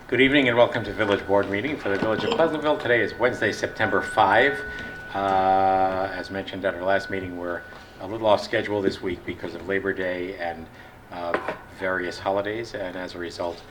Good evening and welcome to Village Board meeting for the Village of Pleasantville. Today is Wednesday, September 5. As mentioned at our last meeting, we're a little off schedule this week because of Labor Day and various holidays, and as a result,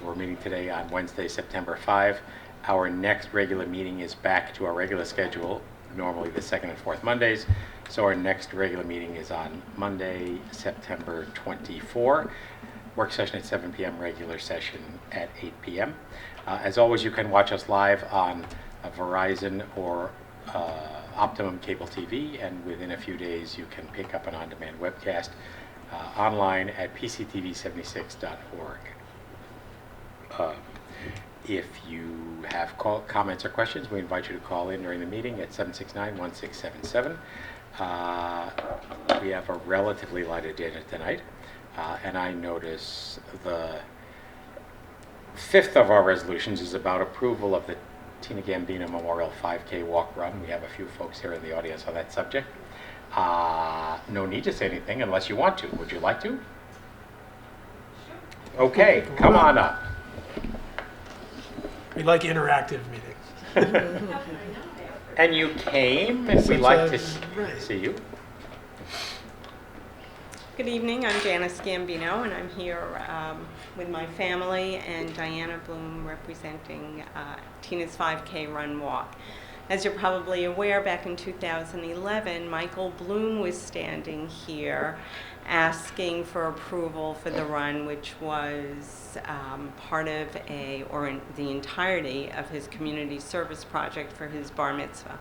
we're meeting today on Wednesday, September 5. Our next regular meeting is back to our regular schedule, normally the second and fourth Mondays. So our next regular meeting is on Monday, September 24. Work session at 7 p.m., regular session at 8 p.m. As always, you can watch us live on Verizon or Optimum Cable TV, and within a few days you can pick up an on-demand webcast online at pctv76.org. If you have comments or questions, we invite you to call in during the meeting at 769-1677. We have a relatively light agenda tonight. And I notice the fifth of our resolutions is about approval of the Tina Gambino Memorial 5K walk run. We have a few folks here in the audience on that subject. No need to say anything unless you want to. Would you like to? Okay, come on up. We like interactive meetings. And you came, and we'd like to see you. Good evening, I'm Janice Gambino, and I'm here with my family and Diana Bloom representing Tina's 5K Run Walk. As you're probably aware, back in 2011, Michael Bloom was standing here asking for approval for the run, which was part of the entirety of his community service project for his bar mitzvah.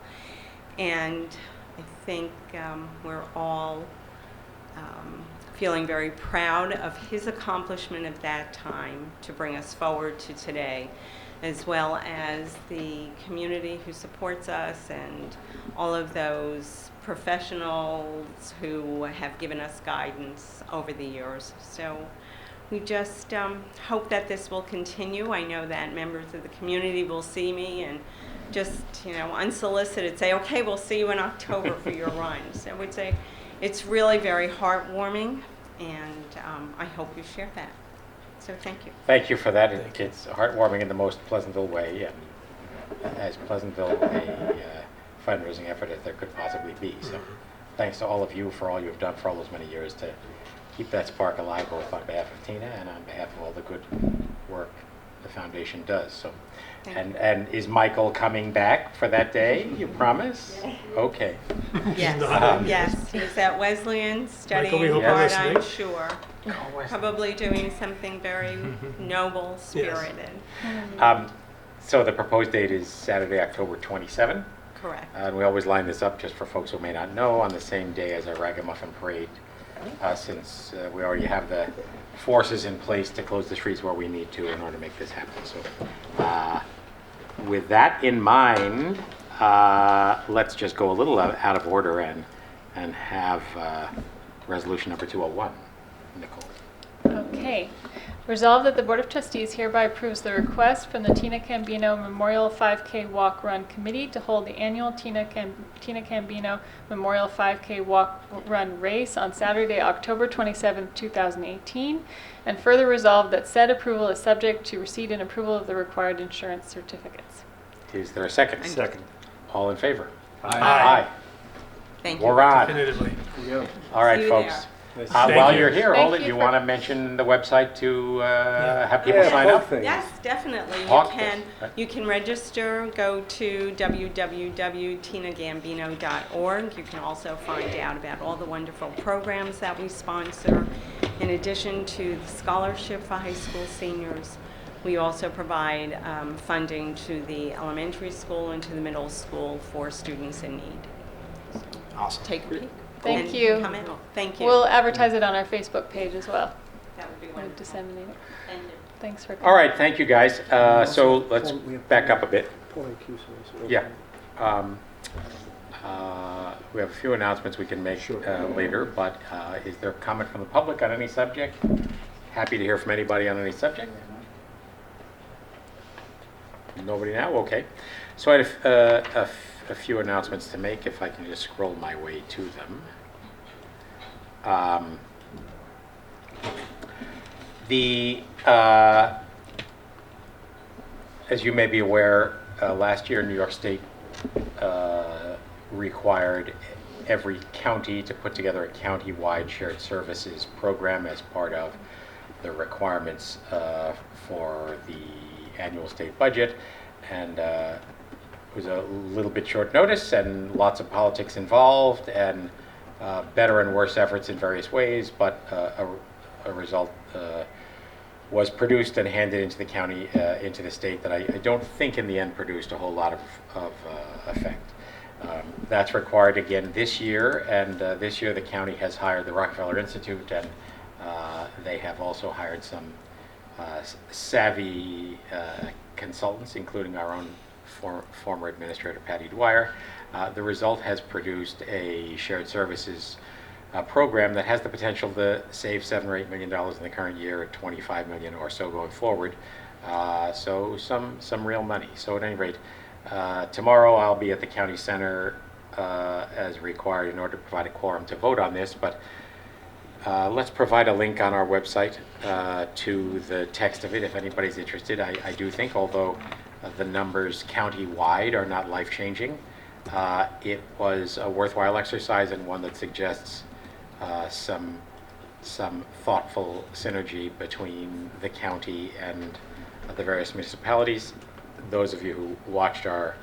And I think we're all feeling very proud of his accomplishment at that time to bring us forward to today, as well as the community who supports us and all of those professionals who have given us guidance over the years. So we just hope that this will continue. I know that members of the community will see me and just, unsolicited say, okay, we'll see you in October for your run. So it's really very heartwarming, and I hope you share that. So thank you. Thank you for that. It's heartwarming in the most Pleasantville way, and as Pleasantville a fundraising effort as there could possibly be. So thanks to all of you for all you've done for all those many years to keep that spark alive, both on behalf of Tina and on behalf of all the good work the foundation does. So. And is Michael coming back for that day? You promise? Okay. Yes, yes. He's at Wesleyan studying Michael, hard, I'm sure. Oh, Probably doing something very noble, spirited. So the proposed date is Saturday, October 27. Correct. And we always line this up, just for folks who may not know, on the same day as our Ragamuffin Parade, since we already have the forces in place to close the streets where we need to in order to make this happen. So with that in mind, let's just go a little out of order and have resolution number 201. Nicole. Okay. Resolved that the Board of Trustees hereby approves the request from the Tina Gambino Memorial 5K Walk Run Committee to hold the annual Tina Gambino Memorial 5K Walk Run Race on Saturday, October 27, 2018, and further resolved that said approval is subject to receipt and approval of the required insurance certificates. Is there a second? Second. All in favor? Aye. Thank you. We're on. Definitively. All right, See you folks. there. While you're here, Thank hold it. you You for- want to mention the website to have people sign both up? things. Yes, definitely. Talk to You us, can. right? You can register. Go to www.tinagambino.org. You can also find out about all the wonderful programs that we sponsor. In addition to the scholarship for high school seniors, we also provide funding to the elementary school and to the middle school for students in need. Awesome. Take a peek. Thank and you. Come in. Thank you. We'll advertise it on our Facebook page as well. That would be We'll wonderful. disseminate it. Thank you. Thanks for coming. All right, thank you, guys. So let's back up a bit. Yeah. We have a few announcements we can make later, but is there a comment from the public on any subject? Happy to hear from anybody on any subject. Nobody now? Okay. So I have a few announcements to make, if I can just scroll my way to them. As you may be aware, last year New York State required every county to put together a county-wide shared services program as part of the requirements for the annual state budget. And it was a little bit short notice and lots of politics involved and better and worse efforts in various ways, but a result was produced and handed into the county, into the state, that I don't think in the end produced a whole lot of effect. That's required again this year, and this year the county has hired the Rockefeller Institute, and they have also hired some savvy consultants, including our own former administrator, Patty Dwyer. The result has produced a shared services program that has the potential to save $7 or $8 million in the current year, at $25 million or so going forward. So some real money. So at any rate, tomorrow I'll be at the county center as required in order to provide a quorum to vote on this. But let's provide a link on our website to the text of it if anybody's interested. I do think, although the numbers county-wide are not life-changing, it was a worthwhile exercise and one that suggests some thoughtful synergy between the county and the various municipalities. Those of you who watched our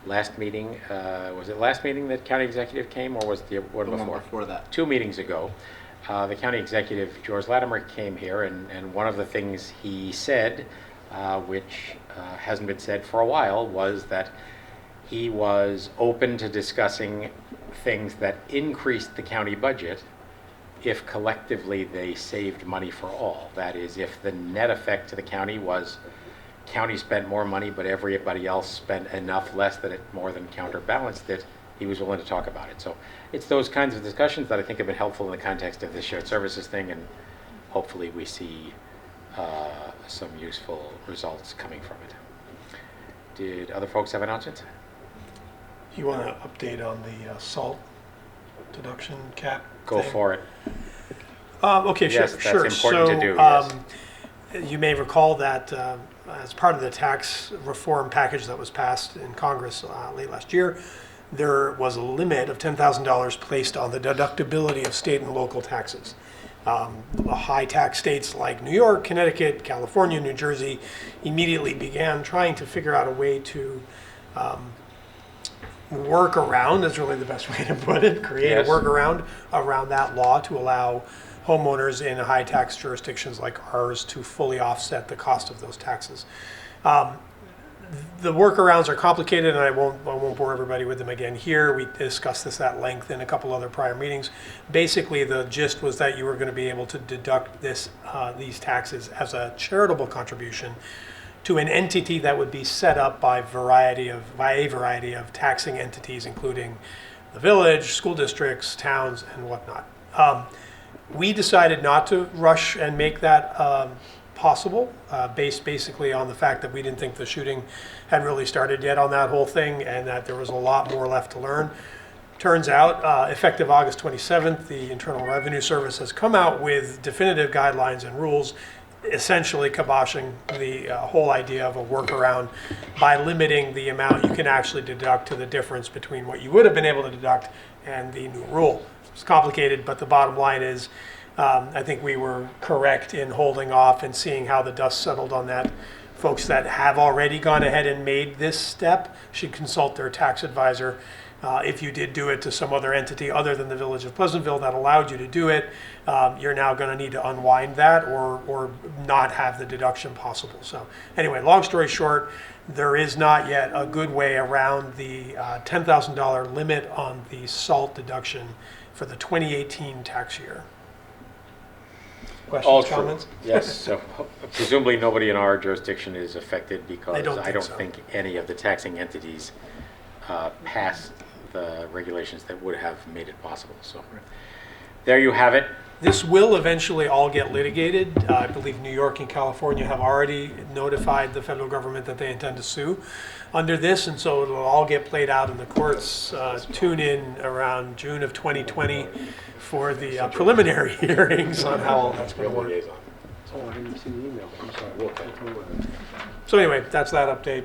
last meeting, was it last meeting that county executive came, or was the one before? One before that. 2 meetings ago, the county executive, George Latimer, came here, and one of the things he said, which hasn't been said for a while, was that he was open to discussing things that increased the county budget if collectively they saved money for all. That is, if the net effect to the county was county spent more money, but everybody else spent enough less that it more than counterbalanced it, he was willing to talk about it. So it's those kinds of discussions that I think have been helpful in the context of this shared services thing, and hopefully we see some useful results coming from it. Did other folks have announcements? You want to update on the salt deduction cap? Go thing? for it. Okay, Yes, sure. that's sure. important to do, yes. You may recall that as part of the tax reform package that was passed in Congress late last year, there was a limit of $10,000 placed on the deductibility of state and local taxes. High tax states like New York, Connecticut, California, New Jersey immediately began trying to figure out a way to work around, is really the best way to put it, create Yes. a workaround around that law to allow homeowners in high tax jurisdictions like ours to fully offset the cost of those taxes. The workarounds are complicated, and I won't bore everybody with them again here. We discussed this at length in a couple other prior meetings. Basically, the gist was that you were going to be able to deduct these taxes as a charitable contribution to an entity that would be set up by a variety of taxing entities, including the village, school districts, towns, and whatnot. We decided not to rush and make that possible, based basically on the fact that we didn't think the shooting had really started yet on that whole thing, and that there was a lot more left to learn. Turns out, effective August 27th, the Internal Revenue Service has come out with definitive guidelines and rules, essentially kiboshing the whole idea of a workaround by limiting the amount you can actually deduct to the difference between what you would have been able to deduct and the new rule. It's complicated, but the bottom line is I think we were correct in holding off and seeing how the dust settled on that. Folks that have already gone ahead and made this step should consult their tax advisor. If you did do it to some other entity other than the Village of Pleasantville that allowed you to do it, you're now going to need to unwind that or not have the deduction possible. So anyway, long story short, there is not yet a good way around the $10,000 limit on the SALT deduction for the 2018 tax year. All Questions, true. comments? Yes, so presumably nobody in our jurisdiction is affected because I don't I think don't so. think any of the taxing entities passed the regulations that would have made it possible. So there you have it. This will eventually all get litigated. I believe New York and California have already notified the federal government that they intend to sue under this, and so it'll all get played out in the courts. Tune in around June of 2020 for the preliminary hearings on how all that's going to work. Oh, I didn't see the email. I'm sorry. Okay. So anyway, that's that update.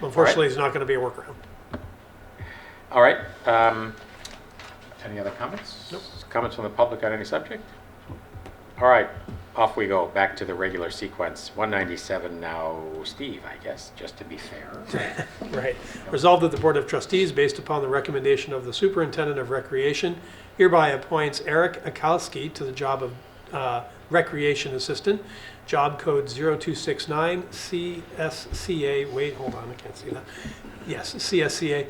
Unfortunately, it's not going to be a workaround. All right. Any other comments? Nope. Comments from the public on any subject? All right, off we go, back to the regular sequence. 197 now, Steve, I guess, just to be fair. Right. Resolved that the Board of Trustees, based upon the recommendation of the Superintendent of Recreation, hereby appoints Eric Akalski to the job of Recreation Assistant, job code 0269 CSCA, wait, hold on, I can't see that. Yes, CSCA,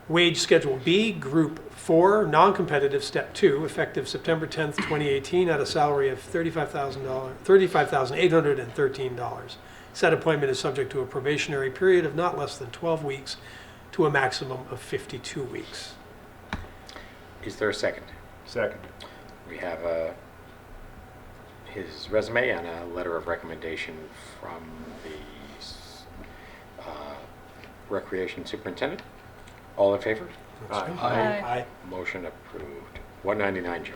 wage schedule B, group 4, non-competitive, step 2, effective September 10th, 2018, at a salary of $35,813. Said appointment is subject to a probationary period of not less than 12 weeks to a maximum of 52 weeks. Is there a second? Second. We have his resume and a letter of recommendation from the Recreation Superintendent. All in favor? Aye. Aye. Motion approved. 199, Joe.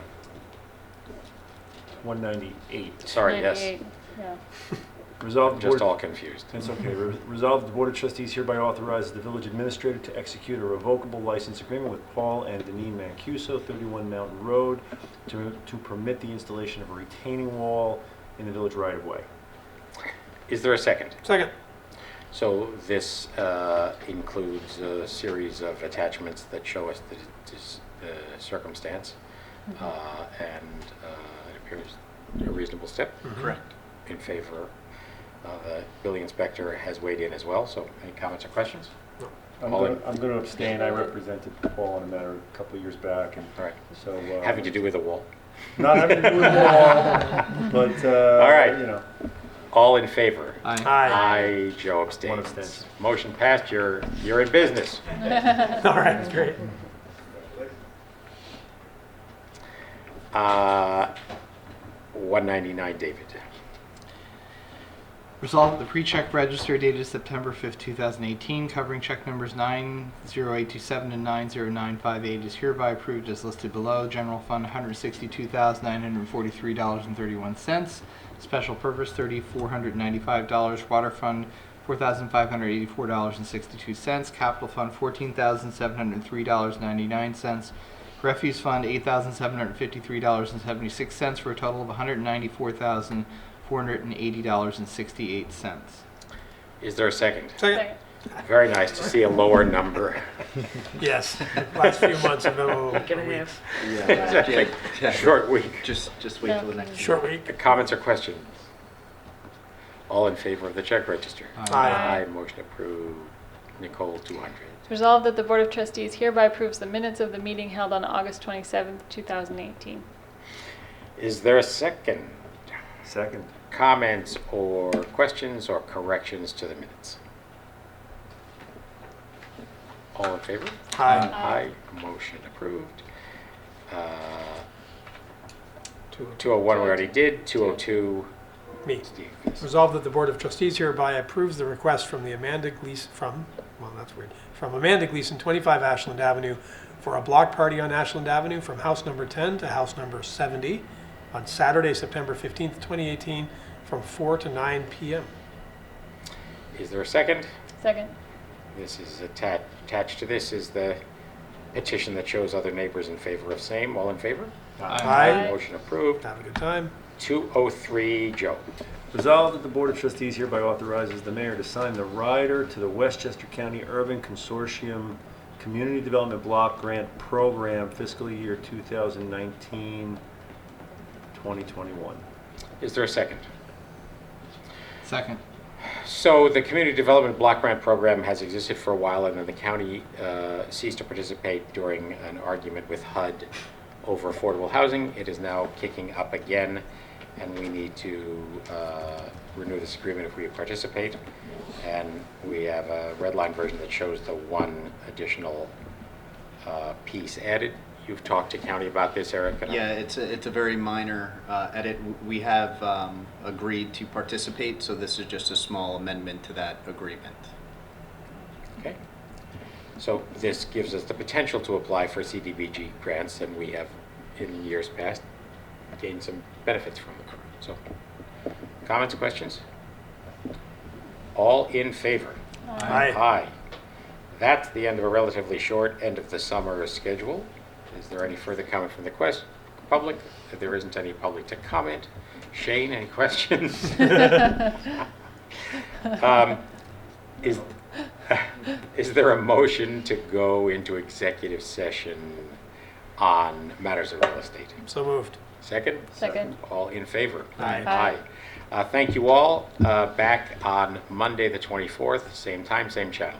198. Sorry, yes. 98, yeah. Resolved I'm the Board. just all confused. That's okay. Resolved, the Board of Trustees hereby authorizes the village administrator to execute a revocable license agreement with Paul and Deneen Mancuso, 31 Mountain Road, to permit the installation of a retaining wall in the village right-of-way. Is there a second? Second. So this includes a series of attachments that show us the circumstance, and it appears a reasonable step. Correct. In favor. The building inspector has weighed in as well, so any comments or questions? I'm going to abstain. I represented Paul on a matter a couple of years back, and All right. so Having to do with the wall. not having to do with wall, but All right. you know. All in favor? Aye. Aye. Joe abstains. One abstention. Motion passed. You're in business. All right, that's great. 199, David. Resolved that the pre-check register dated September 5th, 2018, covering check numbers 90827 and 90958 is hereby approved as listed below. General Fund, $162,943.31. Special Purpose, $3,495. Water Fund, $4,584.62. Capital Fund, $14,703.99. Refuse Fund, $8,753.76, for a total of $194,480.68. Is there a second? Second. Second. Very nice to see a lower number. Yes. Last few months have been a little weeks. Yeah. Short week. Just wait till the next. Short week. Comments or questions? All in favor of the check register? Aye. Motion approved. Nicole, 200. Resolved that the Board of Trustees hereby approves the minutes of the meeting held on August 27th, 2018. Is there a second? Second. Comments or questions or corrections to the minutes? All in favor? Aye. Aye. Motion approved. 202. 201 we already did. 202, Me. Steve. Resolved that the Board of Trustees hereby approves the request from Amanda Gleason, from Amanda Gleason, 25 Ashland Avenue, for a block party on Ashland Avenue from house number 10 to house number 70 on Saturday, September 15th, 2018, from 4 to 9 p.m. Is there a second? Second. This is attached to this is the petition that shows other neighbors in favor of same. All in favor? Aye. Motion approved. Have a good time. 203, Joe. Resolved that the Board of Trustees hereby authorizes the mayor to sign the rider to the Westchester County Urban Consortium Community Development Block Grant Program fiscal year 2019-2021. Is there a second? Second. So the Community Development Block Grant Program has existed for a while, and then the county ceased to participate during an argument with HUD over affordable housing. It is now kicking up again, and we need to renew this agreement if we participate. And we have a red line version that shows the one additional piece added. You've talked to county about this, Eric? Yeah, it's a very minor edit. We have agreed to participate, so this is just a small amendment to that agreement. Okay. So this gives us the potential to apply for CDBG grants, and we have in years past. gain some benefits from it. So, comments, questions? All in favor? Aye. Aye. That's the end of a relatively short end of the summer schedule. Is there any further comment from the public? If there isn't any public to comment, Shane, any questions? Is there a motion to go into executive session on matters of real estate? So moved. Second? Second. All in favor? Aye. Thank you all. Back on Monday, the 24th, same time, same channel.